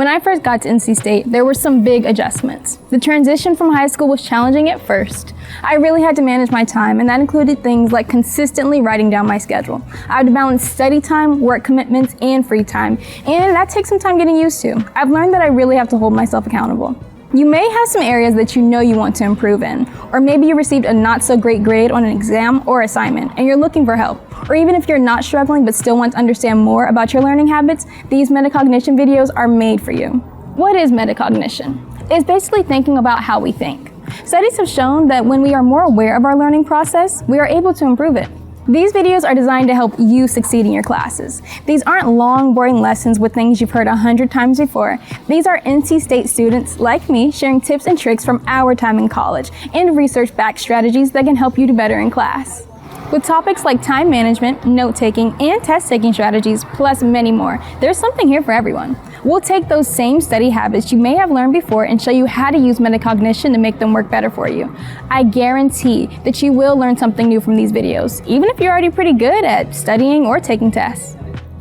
When I first got to NC State, there were some big adjustments. The transition from high school was challenging at first. I really had to manage my time, and that included things like consistently writing down my schedule. I had to balance study time, work commitments, and free time, and that takes some time getting used to. I've learned that I really have to hold myself accountable. You may have some areas that you know you want to improve in, or maybe you received a not so great grade on an exam or assignment and you're looking for help. Or even if you're not struggling but still want to understand more about your learning habits, these metacognition videos are made for you. What is metacognition? It's basically thinking about how we think. Studies have shown that when we are more aware of our learning process, we are able to improve it. These videos are designed to help you succeed in your classes. These aren't long, boring lessons with things you've heard 100 times before. These are NC State students, like me, sharing tips and tricks from our time in college and research-backed strategies that can help you do better in class. With topics like time management, note-taking, and test-taking strategies, plus many more, there's something here for everyone. We'll take those same study habits you may have learned before and show you how to use metacognition to make them work better for you. I guarantee that you will learn something new from these videos, even if you're already pretty good at studying or taking tests.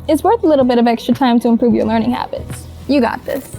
It's worth a little bit of extra time to improve your learning habits. You got this.